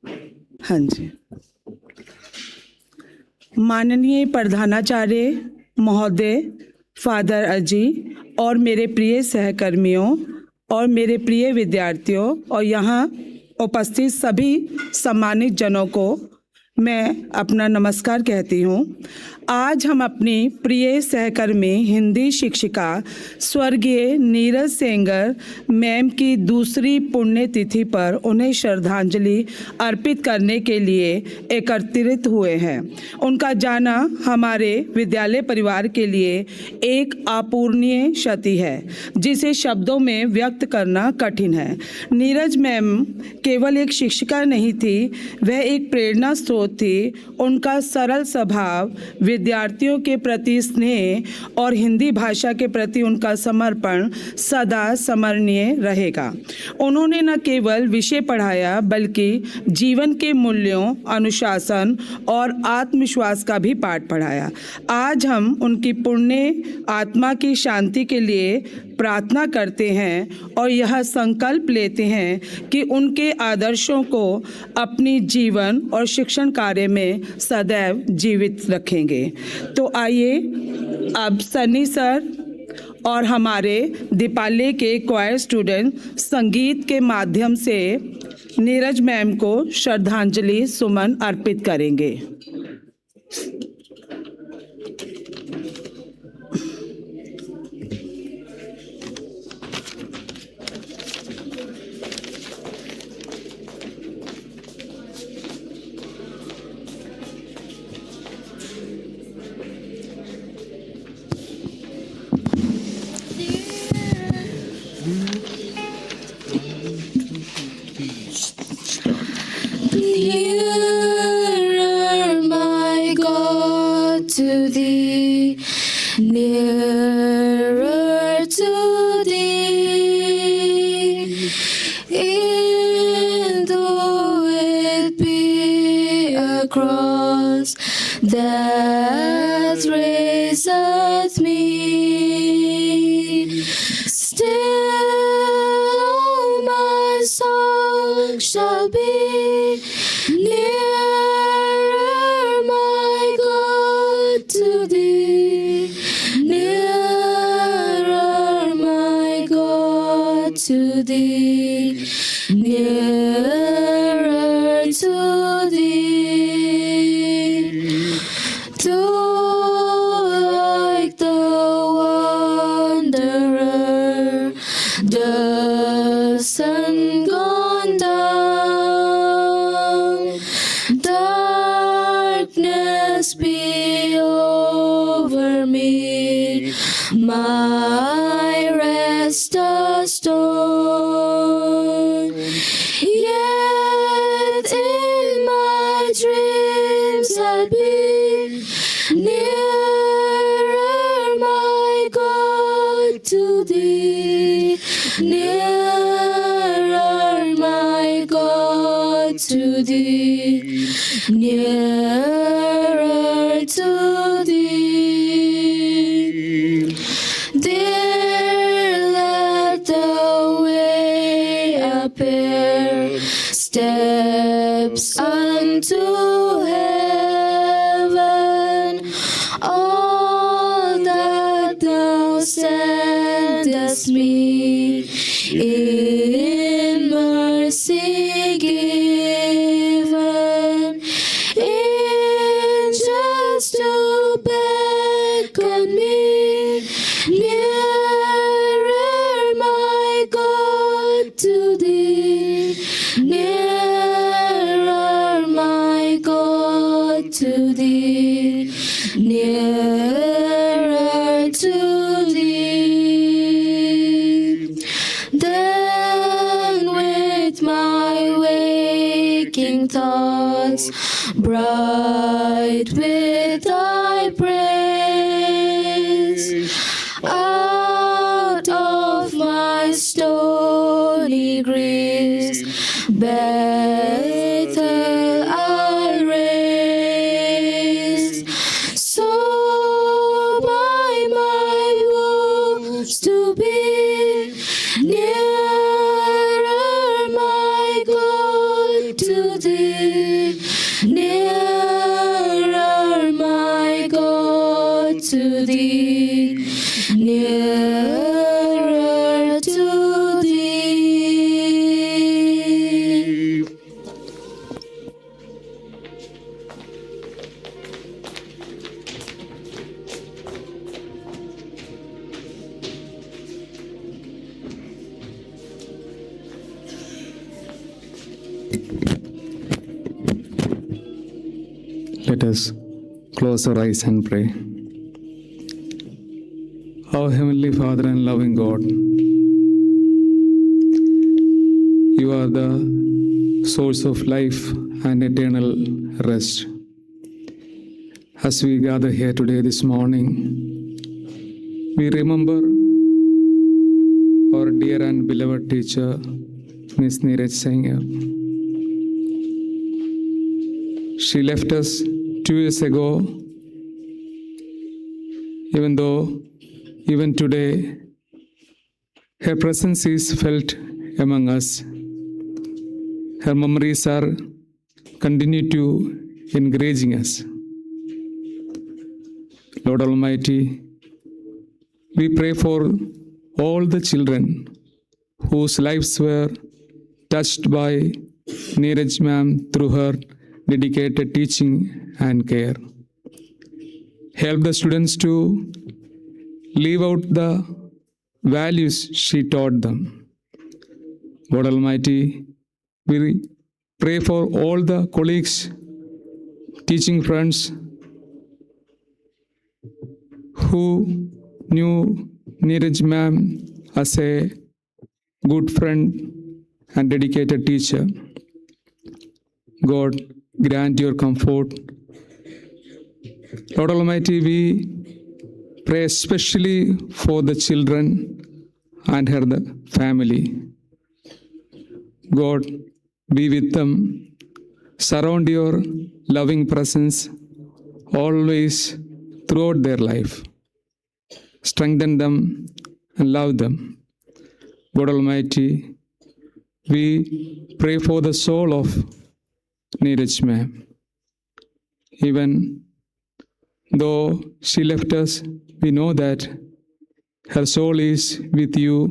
हाँ जी। माननीय प्रधानाचार्य महोदय, फादर अजी और मेरे प्रिय सहकर्मियों और मेरे प्रिय विद्यार्थियों और यहाँ उपस्थित सभी सम्मानित जनों को मैं अपना नमस्कार कहती हूँ। आज हम अपनी प्रिय सहकर्मी हिंदी शिक्षिका स्वर्गीय नीरज सेंगर मैम की दूसरी पुण्यतिथि पर उन्हें श्रद्धांजलि अर्पित करने के लिए एकत्रित हुए हैं। उनका जाना हमारे विद्यालय परिवार के लिए एक अपूरणीय क्षति है जिसे शब्दों में व्यक्त करना कठिन है। नीरज मैम केवल एक शिक्षिका नहीं थी, वह एक प्रेरणा स्रोत थी। उनका सरल स्वभाव, विद्यार्थियों के प्रति स्नेह और हिंदी भाषा के प्रति उनका समर्पण सदा स्मरणीय रहेगा। उन्होंने न केवल विषय पढ़ाया बल्कि जीवन के मूल्यों, अनुशासन और आत्मविश्वास का भी पाठ पढ़ाया। आज हम उनकी पुण्य आत्मा की शांति के लिए प्रार्थना करते हैं और यह संकल्प लेते हैं कि उनके आदर्शों को अपनी जीवन और शिक्षण कार्य में सदैव जीवित रखेंगे। तो आइए अब सनी सर और हमारे दीपाली के क्वायर स्टूडेंट संगीत के माध्यम से नीरज मैम को श्रद्धांजलि सुमन अर्पित करेंगे। Nearer, my God, to thee, nearer to thee, and though it be a cross that raiseth me, still my song shall be nearer, my God, to thee, nearer, my God, to thee, nearer to thee, to like the wanderer, the sun gone down, darkness be over me, my rest a stone. Yet in my dreams I'll be nearer, my God, to thee, nearer, my God, to thee, nearer to thee. Dear, let the way appear, steps unto heaven, all that thou sendest me in mercy given, angels to beckon me nearer, my God, to thee, nearer, my God, to thee, nearer to thee. Then with my waking thoughts, bright with thy praise, out of my stony griefs, Bethel I raise. So by my woes to be nearer, my God, to thee, Let us close our eyes and pray. Our Heavenly Father and loving God, you are the source of life and eternal rest. As we gather here today this morning, we remember our dear and beloved teacher, Ms. Neeraj Sanger. She left us 2 years ago, even though even today her presence is felt among us. Her memories are continue to encouraging us. Lord Almighty, we pray for all the children whose lives were touched by Neeraj ma'am through her dedicated teaching and care. Help the students to live out the values she taught them. God Almighty, we pray for all the colleagues, teaching friends who knew Neeraj ma'am as a good friend and dedicated teacher. God, grant your comfort. Lord Almighty, we pray especially for the children and her family. God, be with them. Surround your loving presence always throughout their life. Strengthen them and love them. God Almighty, we pray for the soul of Neeraj ma'am. Even though she left us, we know that her soul is with you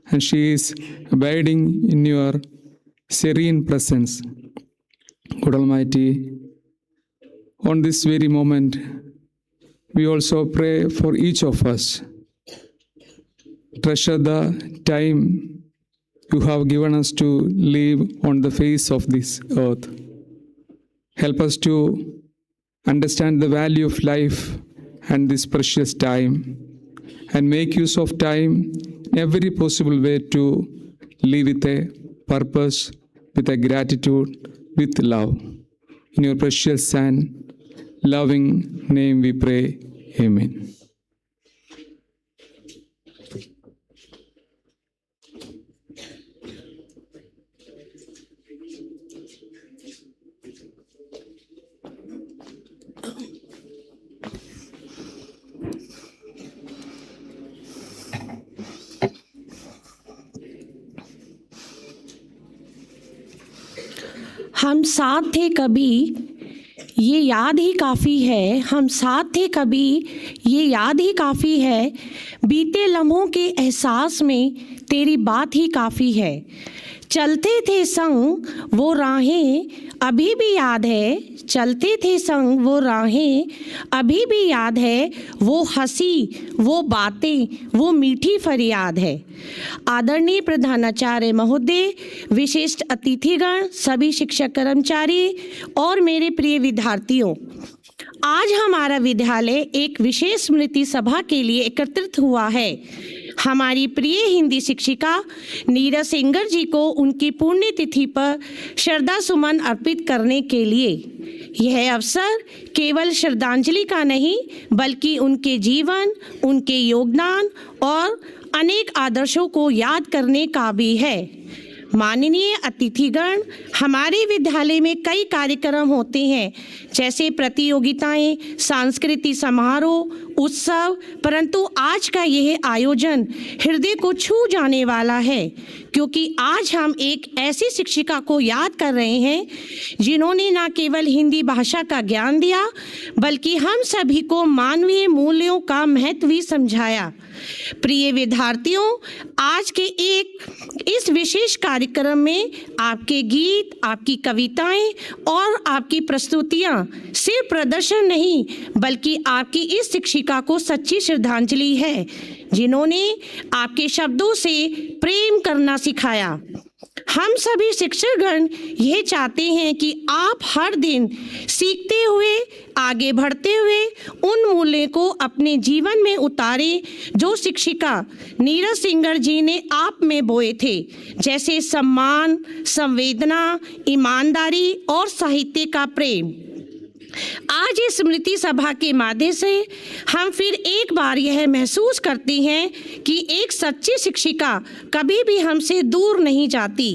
and she is abiding in your serene presence. God Almighty, on this very moment, we also pray for each of us. Treasure the time you have given us to live on the face of this earth. Help us to understand the value of life and this precious time, and make use of time in every possible way to live with a purpose, with a gratitude, with love. In your precious and loving name we pray. Amen. हम साथ थे कभी, ये याद ही काफ़ी है। हम साथ थे कभी, ये याद ही काफ़ी है। बीते लम्हों के एहसास में तेरी बात ही काफ़ी है। चलते थे संग वो राहें अभी भी याद है। चलते थे संग वो राहें अभी भी याद है। वो हंसी, वो बातें, वो मीठी फरियाद है। आदरणीय प्रधानाचार्य महोदय, विशिष्ट अतिथिगण, सभी शिक्षक कर्मचारी और मेरे प्रिय विद्यार्थियों, आज हमारा विद्यालय एक विशेष स्मृति सभा के लिए एकत्रित हुआ है। हमारी प्रिय हिंदी शिक्षिका नीरज सेंगर जी को उनकी पुण्यतिथि पर श्रद्धा सुमन अर्पित करने के लिए। यह अवसर केवल श्रद्धांजलि का नहीं, बल्कि उनके जीवन, उनके योगदान और अनेक आदर्शों को याद करने का भी है। माननीय अतिथिगण, हमारे विद्यालय में कई कार्यक्रम होते हैं, जैसे प्रतियोगिताएं, सांस्कृतिक समारोह, उत्सव, परंतु आज का यह आयोजन हृदय को छू जाने वाला है, क्योंकि आज हम एक ऐसी शिक्षिका को याद कर रहे हैं जिन्होंने न केवल हिंदी भाषा का ज्ञान दिया, बल्कि हम सभी को मानवीय मूल्यों का महत्व भी समझाया। प्रिय विद्यार्थियों, आज के इस विशेष कार्यक्रम में आपके गीत, आपकी कविताएं और आपकी प्रस्तुतियां सिर्फ प्रदर्शन नहीं, बल्कि आपकी इस शिक्षिका को सच्ची श्रद्धांजलि है, जिन्होंने आपके शब्दों से प्रेम करना सिखाया। हम सभी शिक्षकगण यह चाहते हैं कि आप हर दिन सीखते हुए, आगे बढ़ते हुए उन मूल्यों को अपने जीवन में उतारें जो शिक्षिका नीरज सिंगर जी ने आप में बोए थे, जैसे सम्मान, संवेदना, ईमानदारी और साहित्य का प्रेम। आज इस स्मृति सभा के माध्यम से हम फिर एक बार यह महसूस करते हैं कि एक सच्ची शिक्षिका कभी भी हमसे दूर नहीं जाती।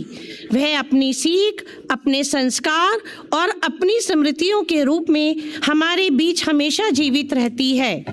वह अपनी सीख, अपने संस्कार और अपनी स्मृतियों के रूप में हमारे बीच हमेशा जीवित रहती है।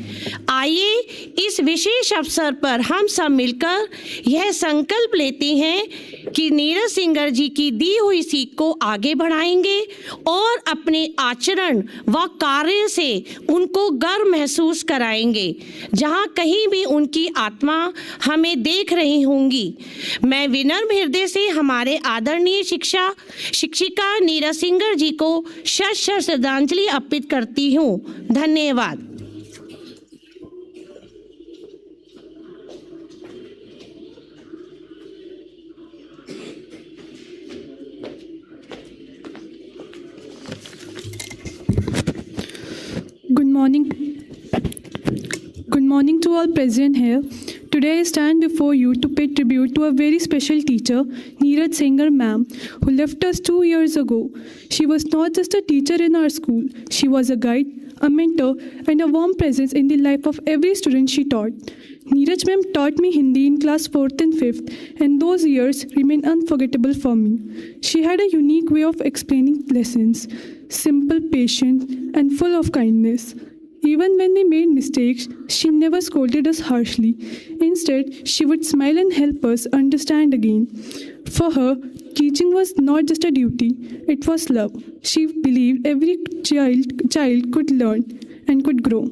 आइए इस विशेष अवसर पर हम सब मिलकर यह संकल्प लेते हैं कि नीरज सिंगर जी की दी हुई सीख को आगे बढ़ाएंगे और अपने आचरण व कार्य से उनको गर्व महसूस कराएंगे, जहां कहीं भी उनकी आत्मा हमें देख रही होंगी। मैं विनम्र हृदय से हमारे आदरणीय शिक्षिका नीरज सिंगर जी को शत शत श्रद्धांजलि अर्पित करती हूँ। धन्यवाद। Good morning to all present here. Today I stand before you to pay tribute to a very special teacher, Neeraj Singer ma'am, who left us 2 years ago. She was not just a teacher in our school. She was a guide, a mentor, and a warm presence in the life of every student she taught. Neeraj ma'am taught me Hindi in class 4th and 5th, and those years remain unforgettable for me. She had a unique way of explaining lessons, simple, patient, and full of kindness. Even when we made mistakes, she never scolded us harshly. Instead, she would smile and help us understand again. For her, teaching was not just a duty, it was love. She believed every child could learn and could grow.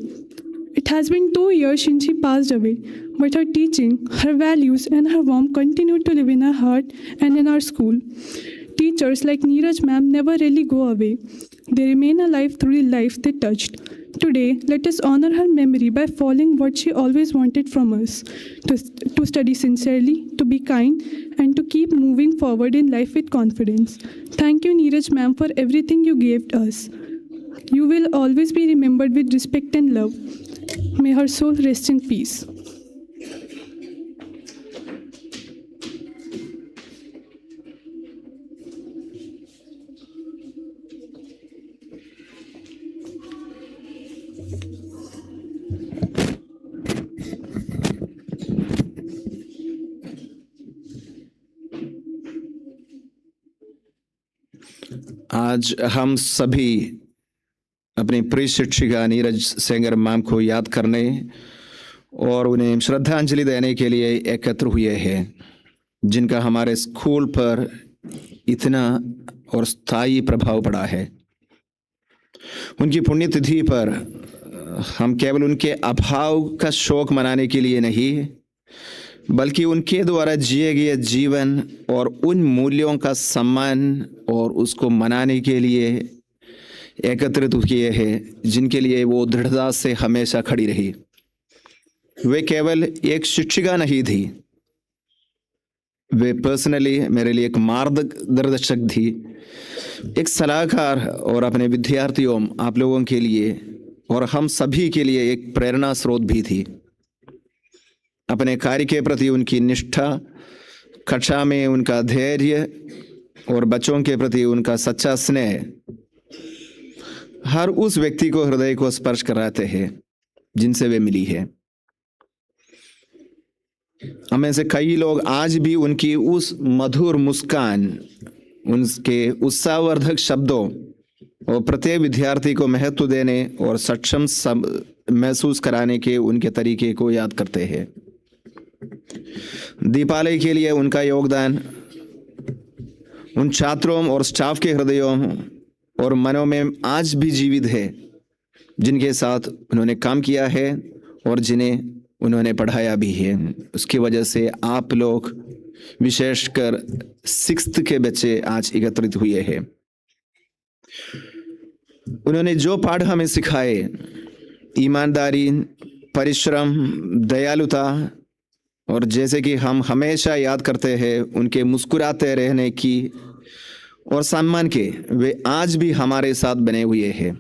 It has been 2 years since she passed away, but her teaching, her values, and her warmth continue to live in our heart and in our school. Teachers like Neeraj ma'am never really go away. They remain alive through the life they touched. Today, let us honor her memory by following what she always wanted from us, to study sincerely, to be kind, and to keep moving forward in life with confidence. Thank you, Neeraj ma'am, for everything you gave us. You will always be remembered with respect and love. May her soul rest in peace. आज हम सभी अपनी प्रिय शिक्षिका Neeraj singer ma'am को याद करने और उन्हें श्रद्धांजलि देने के लिए एकत्र हुए हैं, जिनका हमारे स्कूल पर इतना और स्थायी प्रभाव पड़ा है। उनकी पुण्यतिथि पर हम केवल उनके अभाव का शोक मनाने के लिए नहीं, बल्कि उनके द्वारा जिए गए जीवन और उन मूल्यों का सम्मान और उसको मनाने के लिए एकत्रित किए हैं, जिनके लिए वो दृढ़ता से हमेशा खड़ी रही। वे केवल एक शिक्षिका नहीं थी, वे पर्सनली मेरे लिए एक मार्गदर्शक थी, एक सलाहकार और अपने विद्यार्थियों, आप लोगों के लिए और हम सभी के लिए एक प्रेरणा स्रोत भी थी। अपने कार्य के प्रति उनकी निष्ठा, कक्षा में उनका धैर्य और बच्चों के प्रति उनका सच्चा स्नेह हर उस व्यक्ति को हृदय को स्पर्श कराते हैं जिनसे वे मिली है। हमें से कई लोग आज भी उनकी उस मधुर मुस्कान, उनके उत्साहवर्धक शब्दों और प्रत्येक विद्यार्थी को महत्व देने और सक्षम महसूस कराने के उनके तरीके को याद करते हैं। दीपावली के लिए उनका योगदान उन छात्रों और स्टाफ के हृदयों और मनों में आज भी जीवित है, जिनके साथ उन्होंने काम किया है और जिन्हें उन्होंने पढ़ाया भी है। उसकी वजह से आप लोग, विशेषकर 6th के बच्चे आज एकत्रित हुए हैं। उन्होंने जो पाठ हमें सिखाए, ईमानदारी, परिश्रम, दयालुता, और जैसे कि हम हमेशा याद करते हैं उनके मुस्कुराते रहने की और सम्मान के, वे आज भी हमारे साथ बने हुए हैं।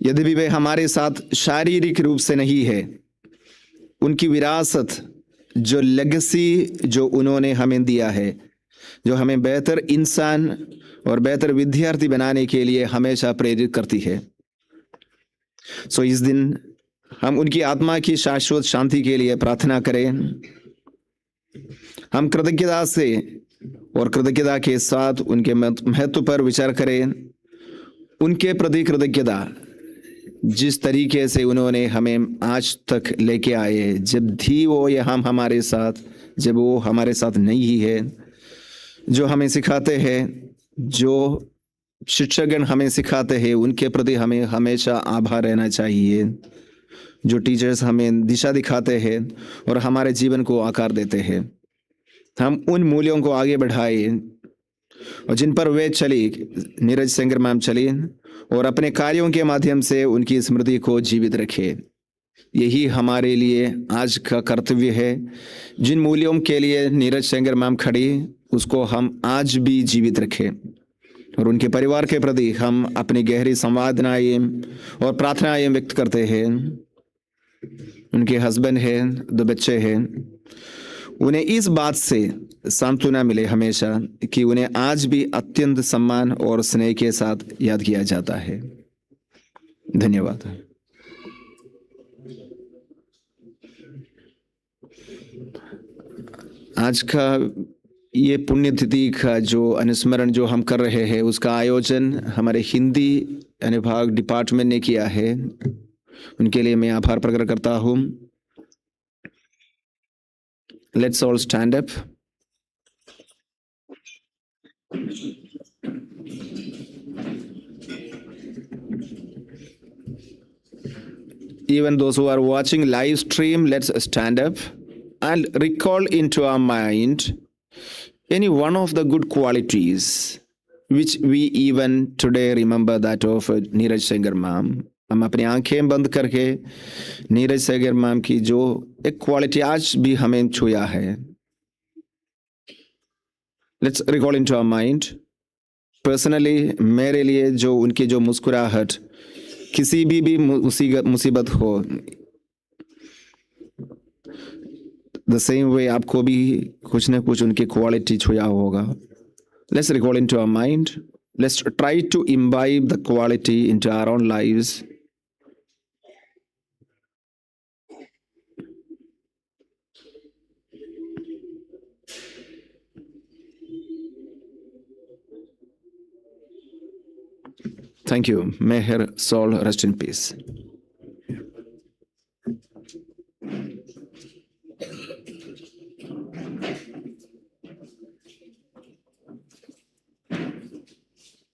यदि भी वे हमारे साथ शारीरिक रूप से नहीं है, उनकी विरासत, जो लेगेसी जो उन्होंने हमें दिया है, जो हमें बेहतर इंसान और बेहतर विद्यार्थी बनाने के लिए हमेशा प्रेरित करती है। सो इस दिन हम उनकी आत्मा की शाश्वत शांति के लिए प्रार्थना करें। हम कृतज्ञता से और कृतज्ञता के साथ उनके महत्व पर विचार करें। उनके प्रति कृतज्ञता, जिस तरीके से उन्होंने हमें आज तक लेके आए, जब भी वो यहाँ हमारे साथ, जब वो हमारे साथ नहीं है, जो हमें सिखाते हैं, जो शिक्षकगण हमें सिखाते हैं, उनके प्रति हमें हमेशा आभार रहना चाहिए। जो टीचर्स हमें दिशा दिखाते हैं और हमारे जीवन को आकार देते हैं, हम उन मूल्यों को आगे बढ़ाए और जिन पर वे चली, नीरज सेंगर मैम चली, और अपने कार्यों के माध्यम से उनकी स्मृति को जीवित रखे। यही हमारे लिए आज का कर्तव्य है। जिन मूल्यों के लिए नीरज सेंगर मैम खड़ी, उसको हम आज भी जीवित रखें। और उनके परिवार के प्रति हम अपनी गहरी संवेदनाएं और प्रार्थनाएं व्यक्त करते हैं। उनके हस्बैंड हैं, 2 बच्चे हैं, उन्हें इस बात से सांत्वना मिले हमेशा कि उन्हें आज भी अत्यंत सम्मान और स्नेह के साथ याद किया जाता है। धन्यवाद। आज का ये पुण्यतिथि का जो अनुस्मरण जो हम कर रहे हैं, उसका आयोजन हमारे हिंदी अनुभाग डिपार्टमेंट ने किया है। उनके लिए मैं आभार प्रकट करता हूँ। Let's all stand up. Even those who are watching live stream, let's stand up and recall into our mind any one of the good qualities which we even today remember that of Neeraj Sengar ma'am. हम अपनी आंखें बंद करके Neeraj Sengar ma'am की जो एक quality आज भी हमें छुया है, let's recall into our mind. Personally मेरे लिए जो उनकी जो मुस्कुराहट, किसी भी मुसीबत हो, द सेम वे आपको भी कुछ ना कुछ उनकी क्वालिटी छुया होगा। Let's recall into our mind, let's try to imbibe the quality into our own lives. Thank you. May her soul rest in peace.